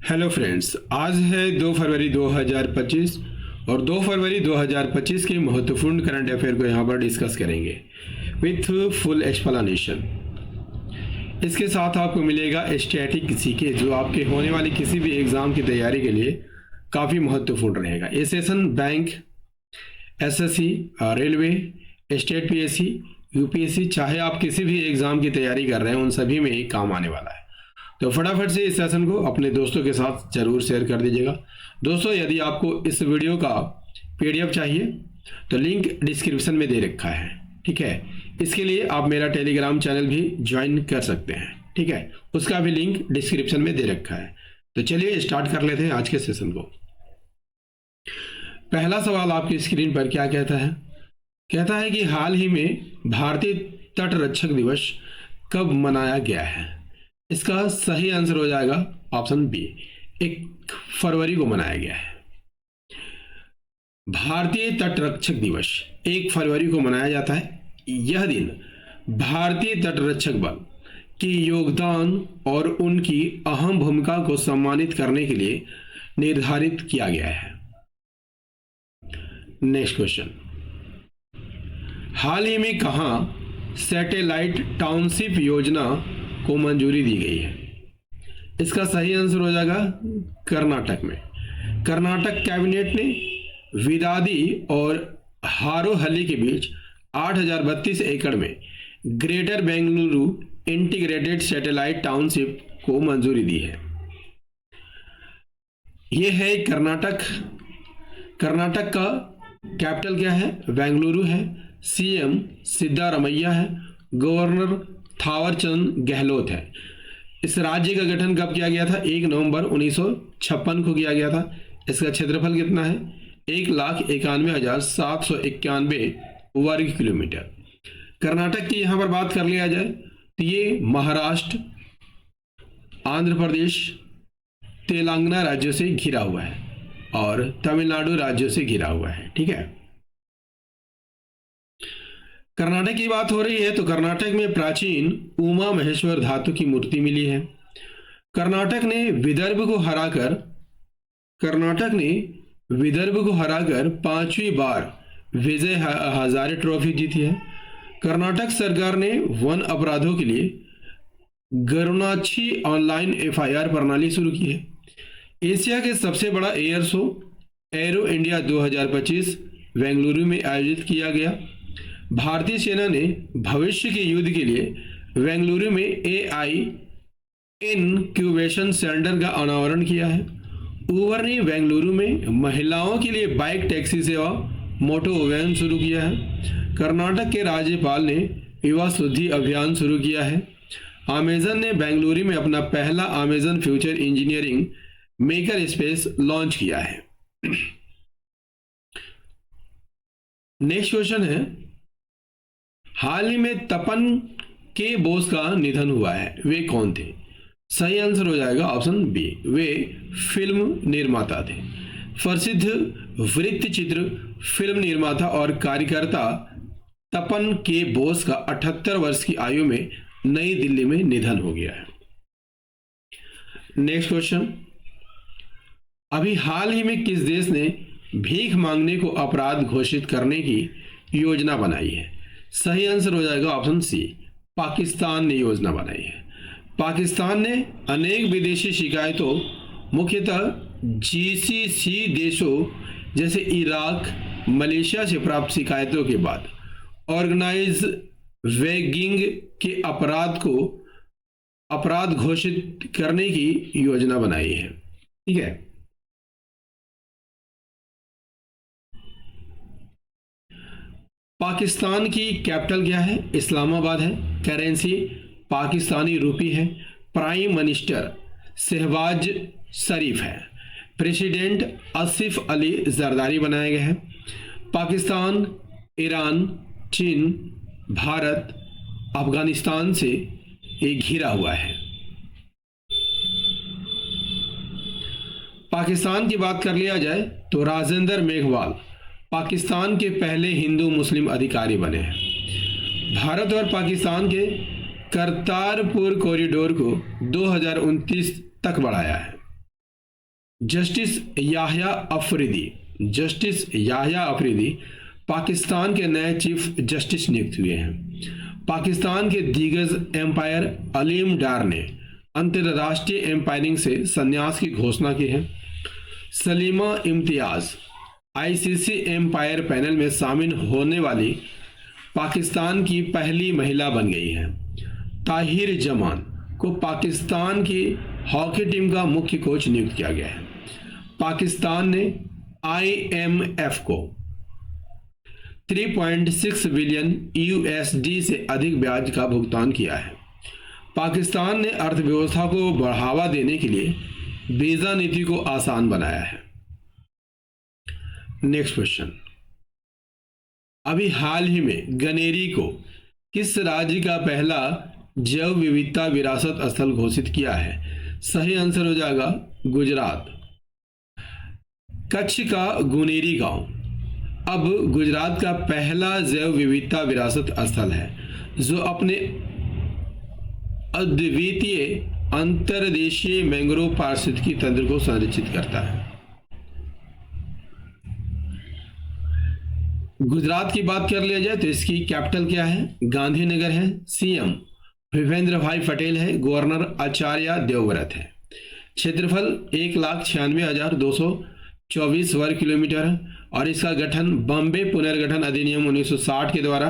Hello friends, आज है 2 फरवरी 2025 और 2 फरवरी 2025 के महत्वपूर्ण करंट अफेयर को यहाँ पर डिस्कस करेंगे विथ फुल एक्सप्लेनेशन। इसके साथ आपको मिलेगा स्टैटिक जीके जो आपके होने वाली किसी भी एग्ज़ाम की तैयारी के लिए काफ़ी महत्वपूर्ण रहेगा। ये session bank, SSC, railway, state PSC, UPSC, चाहे आप किसी भी एग्ज़ाम की तैयारी कर रहे हैं उन सभी में ये काम आने वाला है। तो फटाफट से इस सेशन को अपने दोस्तों के साथ जरूर शेयर कर दीजिएगा। दोस्तों, यदि आपको इस वीडियो का पीडीएफ चाहिए तो लिंक डिस्क्रिप्शन में दे रखा है, ठीक है। इसके लिए आप मेरा टेलीग्राम चैनल भी ज्वाइन कर सकते हैं, ठीक है। उसका भी लिंक डिस्क्रिप्शन में दे रखा है। तो चलिए स्टार्ट कर लेते हैं आज के सेशन को। पहला सवाल आपकी स्क्रीन पर क्या कहता है? कहता है कि हाल ही में भारतीय तट रक्षक दिवस कब मनाया गया है? इसका सही आंसर हो जाएगा ऑप्शन बी, 1 फरवरी को मनाया गया है। भारतीय तट रक्षक दिवस 1 फरवरी को मनाया जाता है। यह दिन भारतीय तट रक्षक बल के योगदान और उनकी अहम भूमिका को सम्मानित करने के लिए निर्धारित किया गया है। नेक्स्ट क्वेश्चन, हाल ही में कहां सैटेलाइट टाउनशिप योजना को मंजूरी दी गई है? इसका सही आंसर हो जाएगा कर्नाटक में। कर्नाटक कैबिनेट ने विदादी और हारोहल्ली के बीच 8032 एकड़ में greater Bengaluru integrated satellite township को मंजूरी दी है। यह है कर्नाटक। कर्नाटक का कैपिटल क्या है? बेंगलुरु है। सीएम सिद्धारमैया है। गवर्नर थावरचंद गहलोत है। इस राज्य का गठन कब किया गया था? 1 नवंबर 1956 को किया गया था। इसका क्षेत्रफल कितना है? 1,91,791 वर्ग किलोमीटर। कर्नाटक की यहां पर बात कर लिया जाए तो ये महाराष्ट्र, आंध्र प्रदेश, तेलंगाना राज्यों से घिरा हुआ है और तमिलनाडु राज्यों से घिरा हुआ है, ठीक है। कर्नाटक की बात हो रही है तो कर्नाटक में प्राचीन उमा महेश्वर धातु की मूर्ति मिली है। कर्नाटक ने विदर्भ को हराकर 5वीं बार विजय हजारे ट्रॉफी जीती है। कर्नाटक सरकार ने वन अपराधों के लिए गरुणाची ऑनलाइन एफआईआर प्रणाली शुरू की है। एशिया के सबसे बड़ा air show arrow India 2025 Bengaluru में आयोजित किया गया। भारतीय सेना ने भविष्य के युद्ध के लिए बेंगलुरु में एआई इनक्यूबेशन सेंटर का अनावरण किया है। उबर ने बेंगलुरु में महिलाओं के लिए बाइक टैक्सी सेवा मोटो वैन शुरू किया है। कर्नाटक के राज्यपाल ने युवा शुद्धि अभियान शुरू किया है। अमेजन ने बेंगलुरु में अपना पहला Amazon future engineering maker space launch किया है। नेक्स्ट क्वेश्चन है, हाल ही में तपन के बोस का निधन हुआ है, वे कौन थे? सही आंसर हो जाएगा ऑप्शन बी, वे फिल्म निर्माता थे। प्रसिद्ध वृत्त चित्र फिल्म निर्माता और कार्यकर्ता तपन के बोस का 78 वर्ष की आयु में नई दिल्ली में निधन हो गया है। नेक्स्ट क्वेश्चन, अभी हाल ही में किस देश ने भीख मांगने को अपराध घोषित करने की योजना बनाई है? सही आंसर हो जाएगा ऑप्शन सी, पाकिस्तान ने योजना बनाई है। पाकिस्तान ने अनेक विदेशी शिकायतों, मुख्यतः जीसीसी देशों जैसे इराक, मलेशिया से प्राप्त शिकायतों के बाद ऑर्गेनाइज वैगिंग के अपराध घोषित करने की योजना बनाई है, ठीक है। पाकिस्तान की कैपिटल क्या है? इस्लामाबाद है। करेंसी पाकिस्तानी रूपी है। प्राइम मिनिस्टर शहबाज शरीफ है। प्रेसिडेंट आसिफ अली जरदारी बनाए गए हैं। पाकिस्तान, ईरान, चीन, भारत, अफगानिस्तान से ये घिरा हुआ है। पाकिस्तान की बात कर लिया जाए तो राजेंद्र मेघवाल पाकिस्तान के पहले हिंदू मुस्लिम अधिकारी बने हैं। भारत और पाकिस्तान के करतारपुर कॉरिडोर को 2029 तक बढ़ाया है। जस्टिस याह्या अफरीदी पाकिस्तान के नए चीफ जस्टिस नियुक्त हुए हैं। पाकिस्तान के दिग्गज एम्पायर अलीम डार ने अंतर्राष्ट्रीय एम्पायरिंग से संन्यास की घोषणा की है। Salima Imtiaz ICC umpire panel में शामिल होने वाली पाकिस्तान की पहली महिला बन गई है। ताहिर जमान को पाकिस्तान की हॉकी टीम का मुख्य कोच नियुक्त किया गया है। पाकिस्तान ने आईएमएफ को 3.6 बिलियन यूएसडी से अधिक ब्याज का भुगतान किया है। पाकिस्तान ने अर्थव्यवस्था को बढ़ावा देने के लिए वीजा नीति को आसान बनाया है। नेक्स्ट क्वेश्चन, अभी हाल ही में गनेरी को किस राज्य का पहला जैव विविधता विरासत स्थल घोषित किया है? सही आंसर हो जाएगा गुजरात। कच्छ का गुनेरी गांव अब गुजरात का पहला जैव विविधता विरासत स्थल है, जो अपने अद्वितीय अंतर्देशीय मैंग्रोव पारिस्थितिकी तंत्र को संरक्षित करता है। गुजरात की बात कर लिया जाए तो इसकी कैपिटल क्या है? गांधीनगर है। सीएम भूपेंद्र भाई पटेल है। गवर्नर आचार्य देवव्रत है। क्षेत्रफल 1,96,224 वर्ग किलोमीटर है और इसका गठन बॉम्बे पुनर्गठन अधिनियम 1960 के द्वारा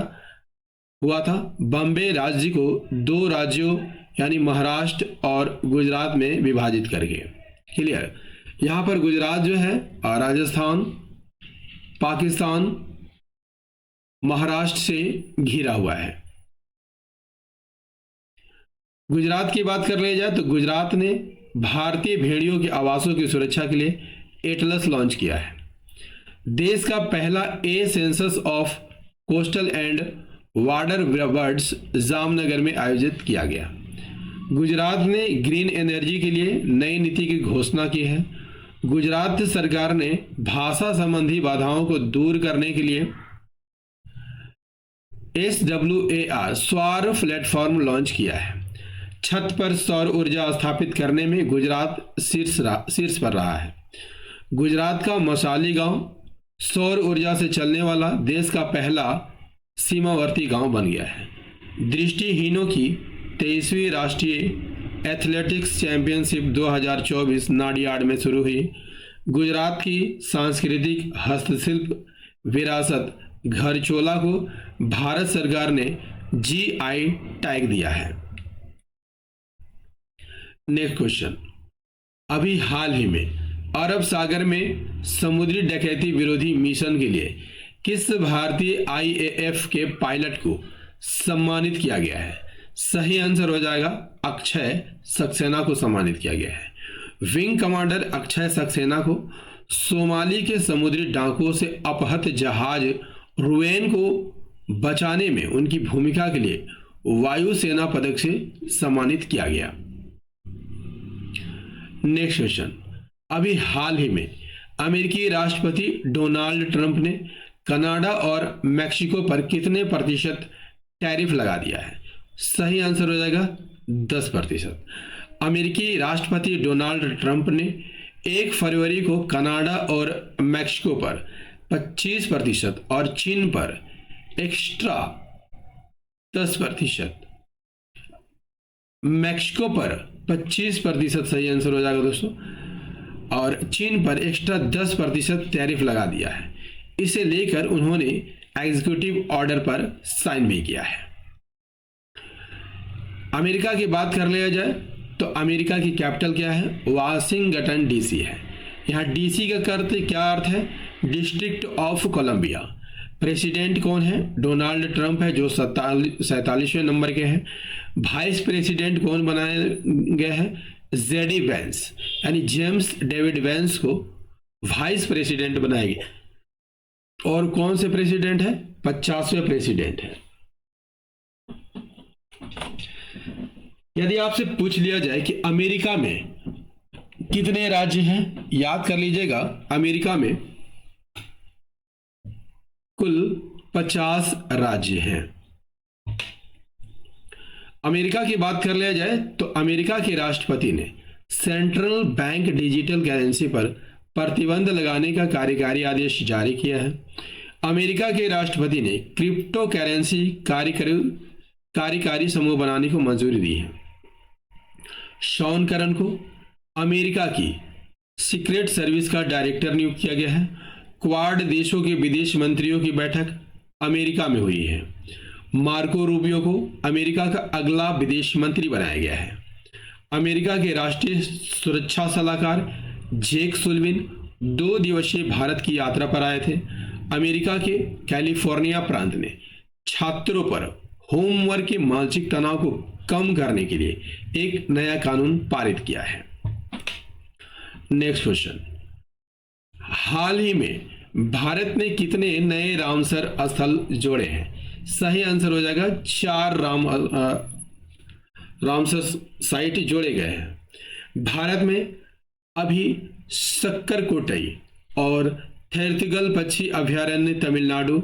हुआ था। बॉम्बे राज्य को 2 राज्यों यानी महाराष्ट्र और गुजरात में विभाजित करके। क्लियर? यहाँ पर गुजरात जो है राजस्थान, पाकिस्तान, महाराष्ट्र से घिरा हुआ है। गुजरात की बात कर लिया जाए तो गुजरात ने भारतीय भेड़ियों के आवासों की सुरक्षा के लिए एटलस लॉन्च किया है। देश का पहला a census of coastal and water birds Jamnagar में आयोजित किया गया। गुजरात ने ग्रीन एनर्जी के लिए नई नीति की घोषणा की है। गुजरात सरकार ने भाषा संबंधी बाधाओं को दूर करने के लिए SWAR सौर प्लेटफॉर्म लॉन्च किया है। छत पर सौर ऊर्जा स्थापित करने में गुजरात शीर्ष पर रहा है। गुजरात का मसाली गांव सौर ऊर्जा से चलने वाला देश का पहला सीमावर्ती गांव बन गया है। दृष्टिहीनों की 23वीं राष्ट्रीय एथलेटिक्स चैंपियनशिप 2024 नाडियाड में शुरू हुई। गुजरात की सांस्कृतिक हस्तशिल्प विरासत घरचोला को भारत सरकार ने GI टैग दिया है। नेक्स्ट क्वेश्चन, अभी हाल ही में अरब सागर में समुद्री डकैती विरोधी मिशन के लिए किस भारतीय IAF के पायलट को सम्मानित किया गया है? सही आंसर हो जाएगा अक्षय सक्सेना को सम्मानित किया गया है। विंग कमांडर अक्षय सक्सेना को सोमाली के समुद्री डाकुओं से अपहृत जहाज रुवेन को बचाने में उनकी भूमिका के लिए वायुसेना पदक से सम्मानित किया गया। नेक्स्ट क्वेश्चन, अभी हाल ही में अमेरिकी राष्ट्रपति डोनाल्ड ट्रंप ने कनाडा और मैक्सिको पर कितने प्रतिशत टैरिफ लगा दिया है? सही आंसर हो जाएगा 10%। अमेरिकी राष्ट्रपति डोनाल्ड ट्रंप ने 1 फरवरी को कनाडा और मैक्सिको पर 25% और चीन पर एक्स्ट्रा 10%। मैक्सिको पर 25% सही आंसर हो जाएगा दोस्तों, और चीन पर एक्स्ट्रा 10% टैरिफ लगा दिया है। इसे लेकर उन्होंने एग्जीक्यूटिव ऑर्डर पर साइन भी किया है। अमेरिका की बात कर लिया जाए तो अमेरिका की कैपिटल क्या है? वाशिंगटन DC है। यहाँ DC का क्या अर्थ है? District of Columbia. प्रेसिडेंट कौन है? डोनाल्ड ट्रंप है जो 47वें नंबर के हैं। वाइस प्रेसिडेंट कौन बनाए गए हैं? जेडी वेंस, यानी जेम्स डेविड वेंस को वाइस प्रेसिडेंट बनाया गया। और कौन से प्रेसिडेंट है? 50वें प्रेसिडेंट है। यदि आपसे पूछ लिया जाए कि अमेरिका में कितने राज्य हैं, याद कर लीजिएगा अमेरिका में कुल 50 राज्य हैं। अमेरिका की बात कर लिया जाए तो अमेरिका के राष्ट्रपति ने सेंट्रल बैंक डिजिटल करेंसी पर प्रतिबंध लगाने का कार्यकारी आदेश जारी किया है। अमेरिका के राष्ट्रपति ने क्रिप्टो करेंसी कार्यकारी समूह बनाने को मंजूरी दी है। शॉन करन को अमेरिका की सीक्रेट सर्विस का डायरेक्टर नियुक्त किया गया है। क्वाड देशों के विदेश मंत्रियों की बैठक अमेरिका में हुई है। मार्को रूबियो को अमेरिका का अगला विदेश मंत्री बनाया गया है। अमेरिका के राष्ट्रीय सुरक्षा सलाहकार जेक सुल्लिवन 2 दिवसीय भारत की यात्रा पर आए थे। अमेरिका के कैलिफोर्निया प्रांत ने छात्रों पर होमवर्क के मानसिक तनाव को कम करने के लिए एक नया कानून पारित किया है। नेक्स्ट क्वेश्चन, हाल ही में भारत ने कितने नए रामसर स्थल जोड़े हैं? सही आंसर हो जाएगा 4 रामसर साइट जोड़े गए हैं। भारत में अभी सक्करकोटई और थेरथिगल पक्षी अभयारण्य तमिलनाडु,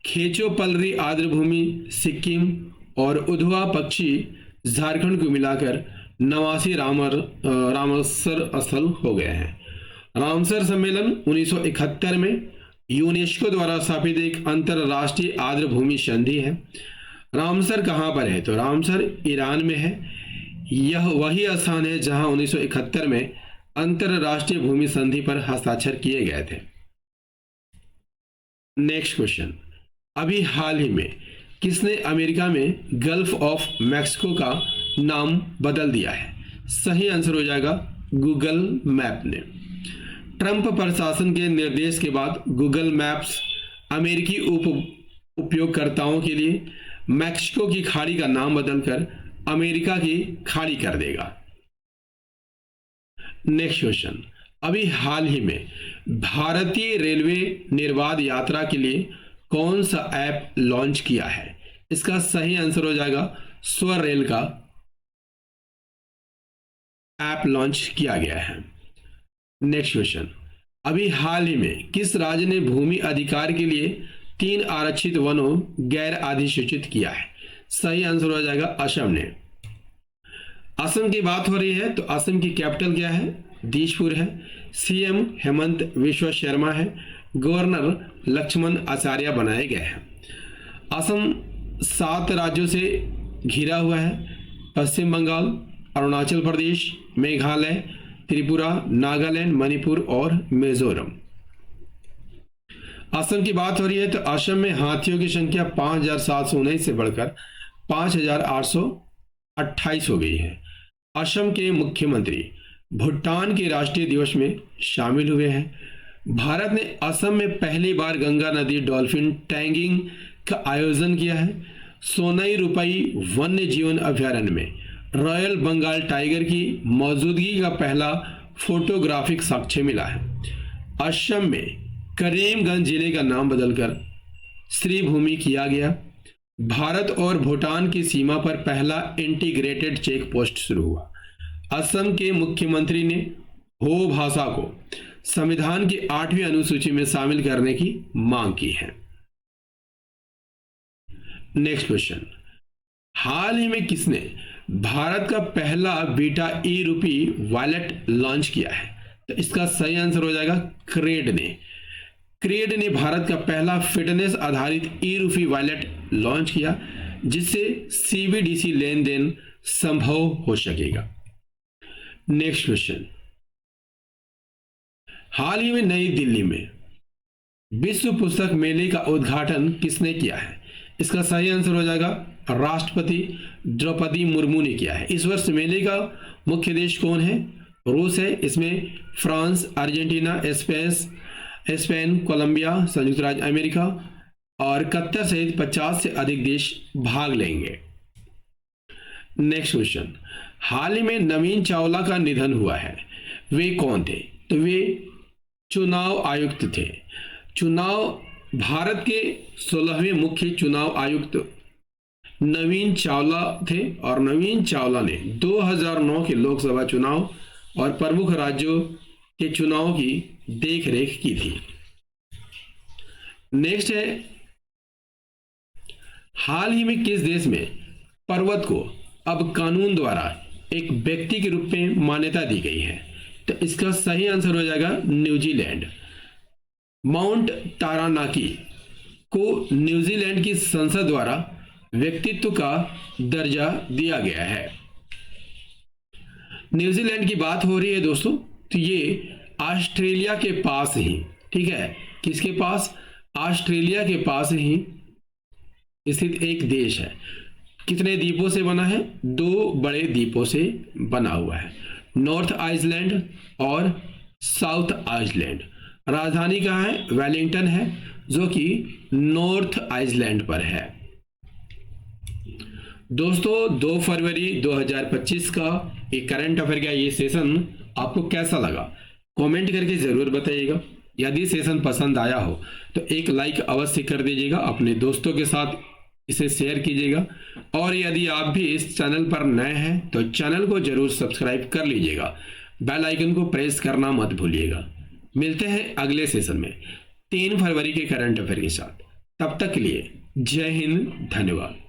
खेचोपल्ली आर्द्रभूमि सिक्किम और उधवा पक्षी झारखंड को मिलाकर 89 रामसर स्थल हो गए हैं। रामसर सम्मेलन 1971 में यूनेस्को द्वारा स्थापित एक अंतरराष्ट्रीय आर्द्रभूमि संधि है। रामसर कहाँ पर है? तो रामसर ईरान में है। यह वही स्थान है जहां 1971 में अंतरराष्ट्रीय भूमि संधि पर हस्ताक्षर किए गए थे। नेक्स्ट क्वेश्चन, अभी हाल ही में किसने अमेरिका में गल्फ ऑफ मैक्सिको का नाम बदल दिया है? सही आंसर हो जाएगा गूगल मैप ने। ट्रंप प्रशासन के निर्देश के बाद गूगल मैप्स अमेरिकी उपयोगकर्ताओं के लिए मैक्सिको की खाड़ी का नाम बदलकर अमेरिका की खाड़ी कर देगा। नेक्स्ट क्वेश्चन, अभी हाल ही में भारतीय रेलवे निर्बाध यात्रा के लिए कौन सा ऐप लॉन्च किया है? इसका सही आंसर हो जाएगा स्वरेल का ऐप लॉन्च किया गया है। नेक्स्ट क्वेश्चन, अभी हाल ही में किस राज्य ने भूमि अधिकार के लिए 3 आरक्षित वनों गैर अधिसूचित किया है? सही आंसर हो जाएगा असम ने। असम की बात हो रही है तो असम की कैपिटल क्या है? दिसपुर है। सीएम हेमंत बिश्वा शर्मा है। गवर्नर लक्ष्मण आचार्य बनाए गए हैं। असम 7 राज्यों से घिरा हुआ है। पश्चिम बंगाल, अरुणाचल प्रदेश, मेघालय, त्रिपुरा, नागालैंड, मणिपुर और मिजोरम। असम की बात हो रही है तो असम में हाथियों की संख्या 5719 से बढ़कर 5828 हो गई है। असम के मुख्यमंत्री भूटान के राष्ट्रीय दिवस में शामिल हुए हैं। भारत ने असम में पहली बार गंगा नदी डॉल्फिन टैगिंग का आयोजन किया है। सोनई रुपई वन्य जीवन अभयारण्य में रॉयल बंगाल टाइगर की मौजूदगी का पहला फोटोग्राफिक साक्ष्य मिला है। असम में करीमगंज जिले का नाम बदलकर श्रीभूमि किया गया। भारत और भूटान की सीमा पर पहला इंटीग्रेटेड चेक पोस्ट शुरू हुआ। असम के मुख्यमंत्री ने हो भाषा को संविधान की 8वीं अनुसूची में शामिल करने की मांग की है। नेक्स्ट क्वेश्चन, हाल ही में किसने भारत का पहला बीटा ई रूपी वॉलेट लॉन्च किया है? तो इसका सही आंसर हो जाएगा क्रेड ने। क्रेड ने भारत का पहला फिटनेस आधारित ई रूपी वॉलेट लॉन्च किया जिससे सीबीडीसी लेन देन संभव हो सकेगा। नेक्स्ट क्वेश्चन, हाल ही में नई दिल्ली में विश्व पुस्तक मेले का उद्घाटन किसने किया है? इसका सही आंसर हो जाएगा राष्ट्रपति द्रौपदी मुर्मू ने किया है। इस वर्ष मेले का मुख्य देश कौन है? रूस है। इसमें फ्रांस, अर्जेंटीना, स्पेन, कोलंबिया, संयुक्त राज्य अमेरिका और कतर सहित 50 से अधिक देश भाग लेंगे। नेक्स्ट क्वेश्चन, हाल ही में नवीन चावला का निधन हुआ है। वे कौन थे? तो वे चुनाव आयुक्त थे। भारत के 16वें मुख्य चुनाव आयुक्त नवीन चावला थे और नवीन चावला ने 2009 के लोकसभा चुनाव और प्रमुख राज्यों के चुनाव की देखरेख की थी। नेक्स्ट है, हाल ही में किस देश में पर्वत को अब कानून द्वारा एक व्यक्ति के रूप में मान्यता दी गई है। तो इसका सही आंसर हो जाएगा न्यूजीलैंड। माउंट तारानाकी को न्यूजीलैंड की संसद द्वारा व्यक्तित्व का दर्जा दिया गया है। न्यूजीलैंड की बात हो रही है दोस्तों, तो ये ऑस्ट्रेलिया के पास ही, ठीक है, किसके पास? ऑस्ट्रेलिया के पास ही स्थित एक देश है। कितने द्वीपों से बना है? 2 बड़े द्वीपों से बना हुआ है, नॉर्थ आइसलैंड और साउथ आइसलैंड। राजधानी कहाँ है? वेलिंगटन है, जो कि नॉर्थ आइसलैंड पर है। दोस्तों 2 फरवरी 2025 का एक करंट अफेयर का ये सेशन आपको कैसा लगा? कमेंट करके जरूर बताइएगा। यदि सेशन पसंद आया हो तो एक लाइक अवश्य कर दीजिएगा, अपने दोस्तों के साथ इसे शेयर कीजिएगा। और यदि आप भी इस चैनल पर नए हैं तो चैनल को जरूर सब्सक्राइब कर लीजिएगा, बेल आइकन को प्रेस करना मत भूलिएगा। मिलते हैं अगले सेशन में 3 फरवरी के करंट अफेयर के साथ। तब तक के लिए जय हिंद, धन्यवाद।